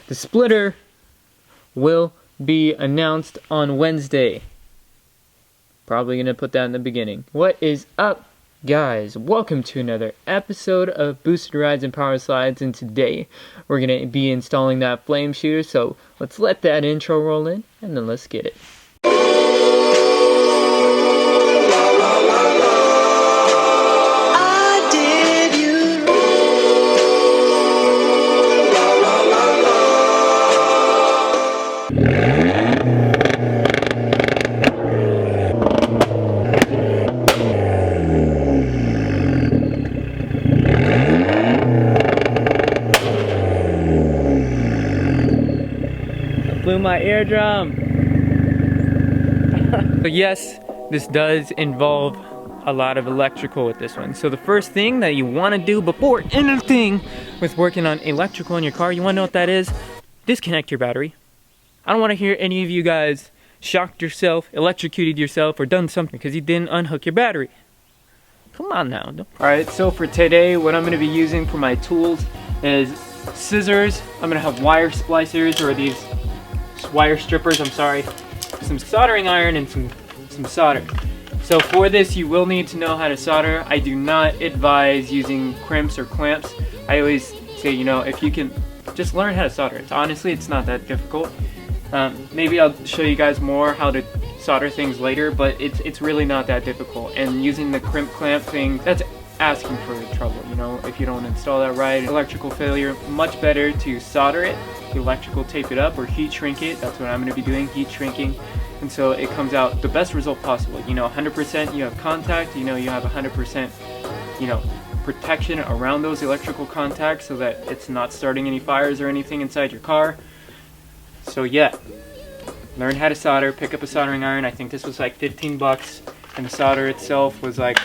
The splitter will be announced on Wednesday. Probably gonna put that in the beginning. What is up, guys? Welcome to another episode of Boosted Rides and Power Slides, and today we're gonna be installing that flame shooter. So let's let that intro roll in, and then let's get it. Blew my eardrum. So yes, this does involve a lot of electrical with this one. So the first thing that you want to do before anything with working on electrical in your car, you want to know what that is? Disconnect your battery. I don't want to hear any of you guys shocked yourself, electrocuted yourself, or done something because you didn't unhook your battery. Come on now. Alright, so for today, what I'm going to be using for my tools is scissors. I'm going to have wire splicers, or these wire strippers, I'm sorry, some soldering iron, and some solder. So for this, you will need to know how to solder. I do not advise using crimps or clamps. I always say, you know, if you can just learn how to solder. Honestly, it's not that difficult. Maybe I'll show you guys more how to solder things later, but it's really not that difficult. And using the crimp clamp thing, that's asking for trouble, you know, if you don't install that right. Electrical failure, much better to solder it, electrical tape it up, or heat shrink it. That's what I'm going to be doing, heat shrinking. And so it comes out the best result possible. You know, 100% you have contact, you know, you have 100%, you know, protection around those electrical contacts so that it's not starting any fires or anything inside your car. So yeah, learn how to solder, pick up a soldering iron. I think this was like 15 bucks, and the solder itself was like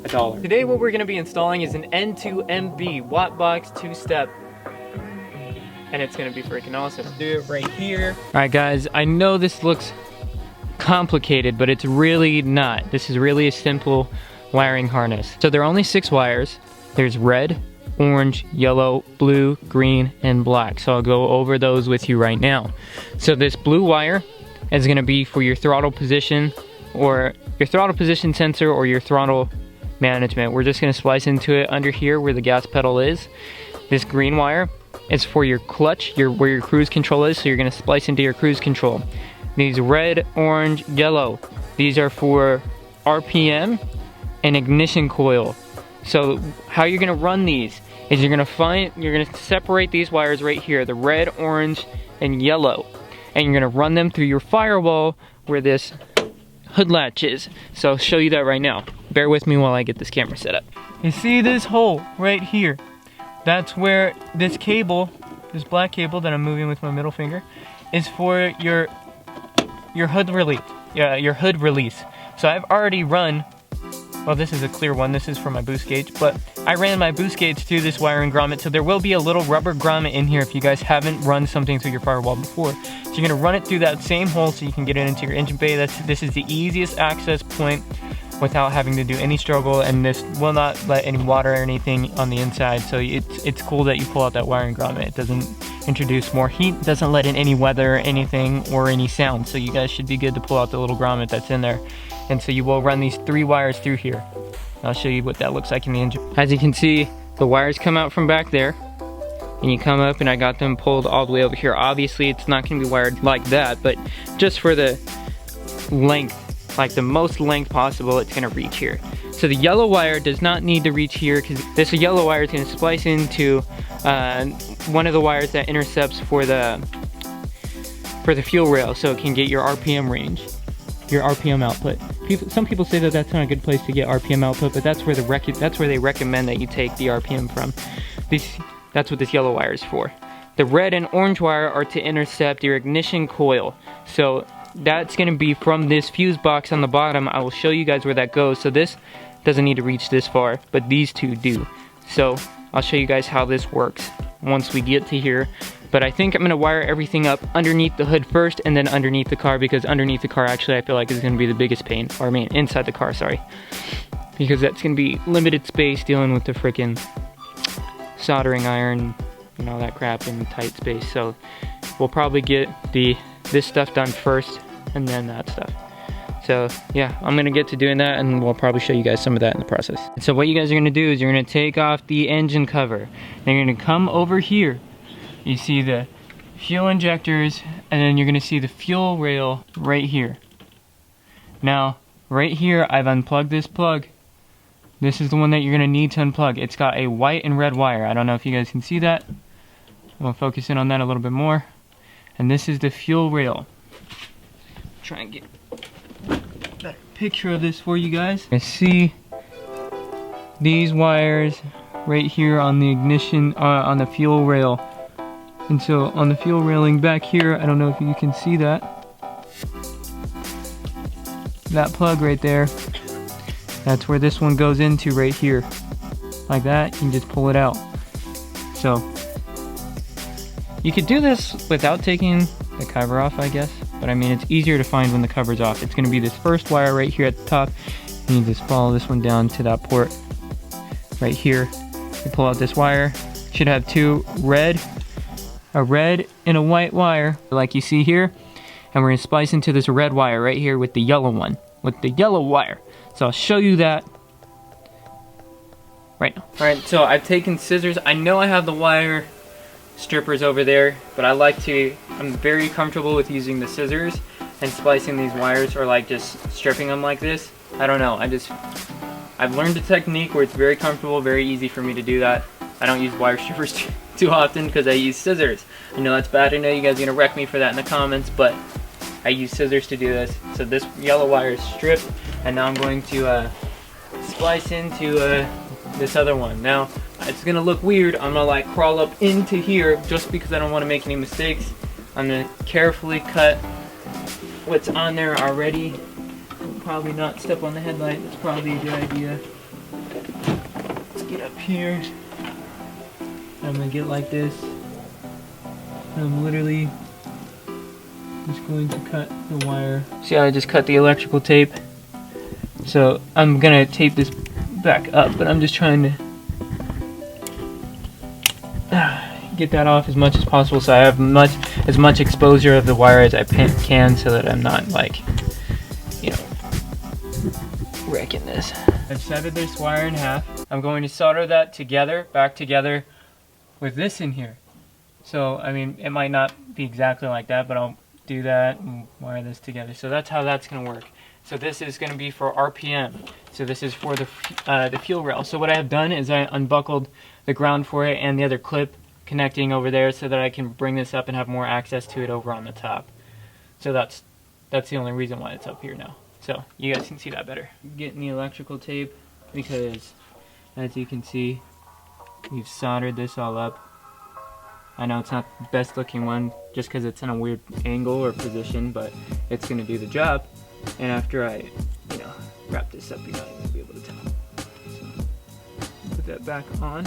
$1. Today what we're going to be installing is an N2MB WOT Box 2-step, and it's going to be freaking awesome. Do it right here. Alright guys, I know this looks complicated, but it's really not. This is really a simple wiring harness. So there are only 6 wires. There's red, orange, yellow, blue, green, and black. So I'll go over those with you right now. So this blue wire is going to be for your throttle position, or your throttle position sensor, or your throttle management. We're just going to splice into it under here where the gas pedal is. This green wire is for your clutch, where your cruise control is, so you're going to splice into your cruise control. These red, orange, yellow, these are for RPM and ignition coil. So how you're going to run these is you're going to separate these wires right here, the red, orange, and yellow, and you're going to run them through your firewall where this hood latch is. So I'll show you that right now. Bear with me while I get this camera set up. You see this hole right here? That's where this cable, this black cable that I'm moving with my middle finger, is for your hood release. Yeah, your hood release. So I've already run, well, this is a clear one, this is for my boost gauge, but I ran my boost gauge through this wiring grommet, so there will be a little rubber grommet in here if you guys haven't run something through your firewall before. So you're gonna run it through that same hole so you can get it into your engine bay. This is the easiest access point without having to do any struggle, and this will not let any water or anything on the inside. So it's cool that you pull out that wiring grommet. It doesn't introduce more heat, doesn't let in any weather or anything, or any sound. So you guys should be good to pull out the little grommet that's in there. And so you will run these 3 wires through here. I'll show you what that looks like in the engine. As you can see, the wires come out from back there, and you come up, and I got them pulled all the way over here. Obviously it's not going to be wired like that, but just for the length, like the most length possible, it's going to reach here. So the yellow wire does not need to reach here, because this yellow wire is going to splice into one of the wires that intercepts for the fuel rail, so it can get your RPM range, your RPM output. Some people say that that's not a good place to get RPM output, but that's where they recommend that you take the RPM from. That's what this yellow wire is for. The red and orange wire are to intercept your ignition coil. So that's going to be from this fuse box on the bottom. I will show you guys where that goes. So this doesn't need to reach this far, but these two do. So I'll show you guys how this works once we get to here. But I think I'm going to wire everything up underneath the hood first, and then underneath the car, because underneath the car actually I feel like is going to be the biggest pain. Or I mean inside the car, sorry. Because that's going to be limited space dealing with the frickin' soldering iron and all that crap in tight space. So we'll probably get this stuff done first and then that stuff. So yeah, I'm gonna get to doing that, and we'll probably show you guys some of that in the process. So what you guys are gonna do is you're gonna take off the engine cover. Then you're gonna come over here. You see the fuel injectors, and then you're gonna see the fuel rail right here. Now, right here, I've unplugged this plug. This is the one that you're gonna need to unplug. It's got a white and red wire. I don't know if you guys can see that. I'm gonna focus in on that a little bit more. And this is the fuel rail. Try and get a better picture of this for you guys. I see these wires right here on the ignition, on the fuel rail. And so on the fuel railing back here, I don't know if you can see that. That plug right there, that's where this one goes into right here. Like that, you can just pull it out. So, you could do this without taking the cover off, I guess. But I mean, it's easier to find when the cover's off. It's gonna be this first wire right here at the top. And you just follow this one down to that port right here. You pull out this wire. Should have a red and a white wire, like you see here. And we're gonna splice into this red wire right here with the yellow one, with the yellow wire. So I'll show you that right now. All right, so I've taken scissors. I know I have the wire strippers over there, but I'm very comfortable with using the scissors and splicing these wires, or like just stripping them like this. I don't know, I've learned a technique where it's very comfortable, very easy for me to do that. I don't use wire strippers too often because I use scissors. I know that's bad. I know you guys are gonna wreck me for that in the comments, but I use scissors to do this. So this yellow wire is stripped, and now I'm going to splice into this other one. Now, it's gonna look weird. I'm gonna like crawl up into here just because I don't want to make any mistakes. I'm gonna carefully cut what's on there already. Probably not step on the headlight. That's probably a good idea. Let's get up here. I'm gonna get like this. I'm literally just going to cut the wire. See how I just cut the electrical tape? So I'm gonna tape this back up, but I'm just trying to get that off as much as possible so I have as much exposure of the wire as I can, so that I'm not like, you know, wrecking this. I've severed this wire in half. I'm going to solder that together, back together with this in here. So, I mean, it might not be exactly like that, but I'll do that and wire this together. So that's how that's going to work. So this is going to be for RPM. So this is for the fuel rail. So what I have done is I unbuckled the ground for it and the other clip connecting over there so that I can bring this up and have more access to it over on the top. So that's the only reason why it's up here now. So you guys can see that better. Getting the electrical tape because, as you can see, we've soldered this all up. I know it's not the best looking one just because it's in a weird angle or position, but it's going to do the job. And after I, wrap this up, you're not going to be able to tell. So, put that back on.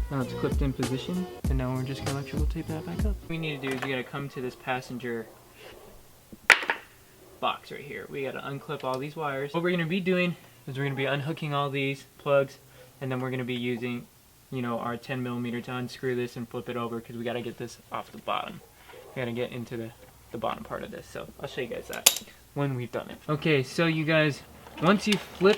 Now it's clipped in position, and now we're just going to electrical tape that back up. What we need to do is we got to come to this passenger box right here. We got to unclip all these wires. What we're going to be doing is we're going to be unhooking all these plugs, and then we're going to be using our 10mm to unscrew this and flip it over because we got to get this off the bottom. We got to get into the bottom part of this. So I'll show you guys that when we've done it. Okay, so you guys, once you flip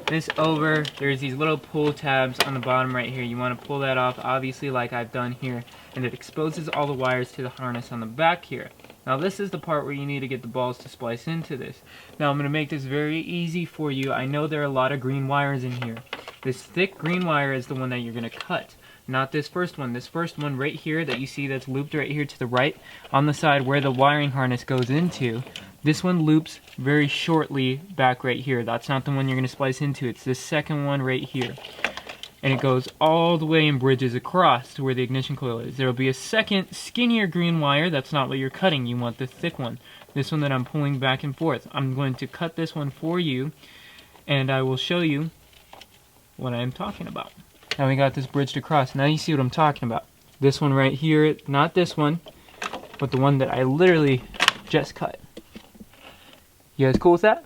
this over, there's these little pull tabs on the bottom right here. You want to pull that off, obviously, like I've done here, and it exposes all the wires to the harness on the back here. Now this is the part where you need to get the balls to splice into this. Now I'm going to make this very easy for you. I know there are a lot of green wires in here. This thick green wire is the one that you're going to cut, not this first one. This first one right here that you see that's looped right here to the right on the side where the wiring harness goes into, this one loops very shortly back right here. That's not the one you're going to splice into. It's this second one right here. And it goes all the way and bridges across to where the ignition coil is. There will be a second skinnier green wire. That's not what you're cutting. You want the thick one. This one that I'm pulling back and forth. I'm going to cut this one for you, and I will show you what I'm talking about. Now we got this bridged across. Now you see what I'm talking about. This one right here, not this one, but the one that I literally just cut. You guys cool with that?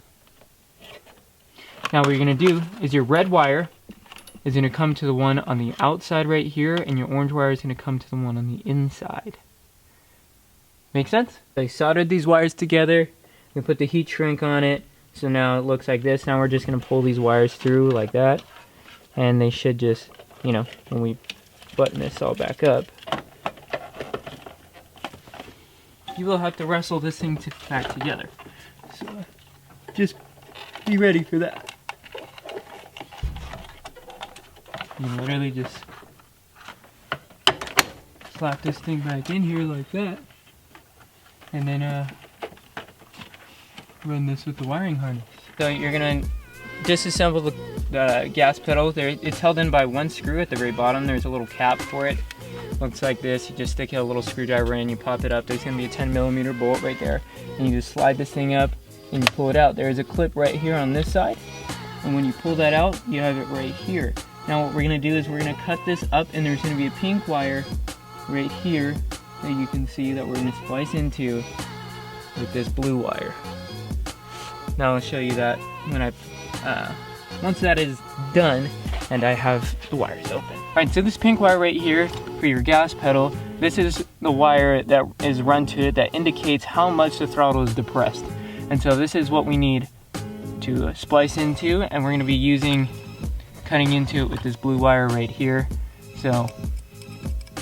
Now what you're going to do is your red wire, is going to come to the one on the outside right here, and your orange wire is going to come to the one on the inside. Make sense? I soldered these wires together. We put the heat shrink on it, so now it looks like this. Now we're just going to pull these wires through like that, and they should just, you know, when we button this all back up, you will have to wrestle this thing back together. So just be ready for that. You literally just slap this thing back in here like that, and then run this with the wiring harness. So you're gonna disassemble the gas pedal. It's held in by one screw at the very bottom. There's a little cap for it. Looks like this. You just stick a little screwdriver in, you pop it up. There's gonna be a 10mm bolt right there, and you just slide this thing up and you pull it out. There's a clip right here on this side, and when you pull that out, you have it right here. Now what we're gonna do is we're gonna cut this up, and there's gonna be a pink wire right here that you can see that we're gonna splice into with this blue wire. Now I'll show you that when once that is done and I have the wires open. Alright, so this pink wire right here for your gas pedal, this is the wire that is run to it that indicates how much the throttle is depressed. And so this is what we need to splice into, and we're going to be cutting into it with this blue wire right here. So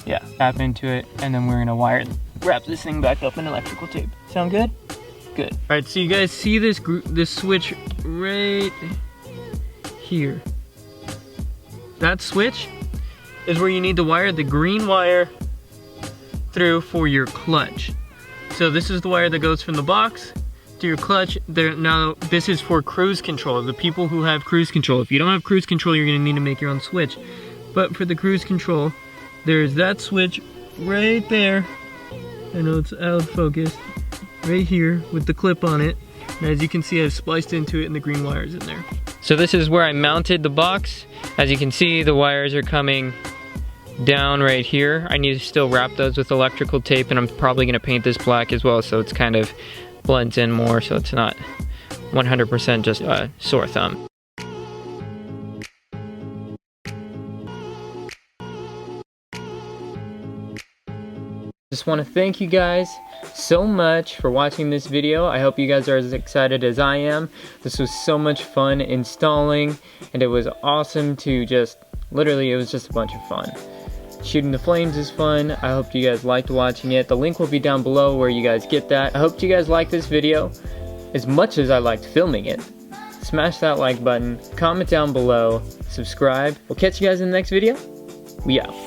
yeah, tap into it, and then we're going to wrap this thing back up in electrical tape. Sound good? Good. All right, so you guys see this switch right here. That switch is where you need to wire the green wire through for your clutch. So this is the wire that goes from the box to your clutch. Now this is for cruise control, the people who have cruise control. If you don't have cruise control, you're gonna need to make your own switch. But for the cruise control, there's that switch right there. I know it's out of focus. Right here with the clip on it. And as you can see, I've spliced into it and the green wires in there. So this is where I mounted the box. As you can see, the wires are coming down right here. I need to still wrap those with electrical tape, and I'm probably gonna paint this black as well, so it's kind of blends in more, so it's not 100% just a sore thumb. Just want to thank you guys so much for watching this video. I hope you guys are as excited as I am. This was so much fun installing, and it was awesome to literally it was just a bunch of fun. Shooting the flames is fun. I hope you guys liked watching it. The link will be down below where you guys get that. I hope you guys liked this video as much as I liked filming it. Smash that like button, comment down below, subscribe. We'll catch you guys in the next video. We out.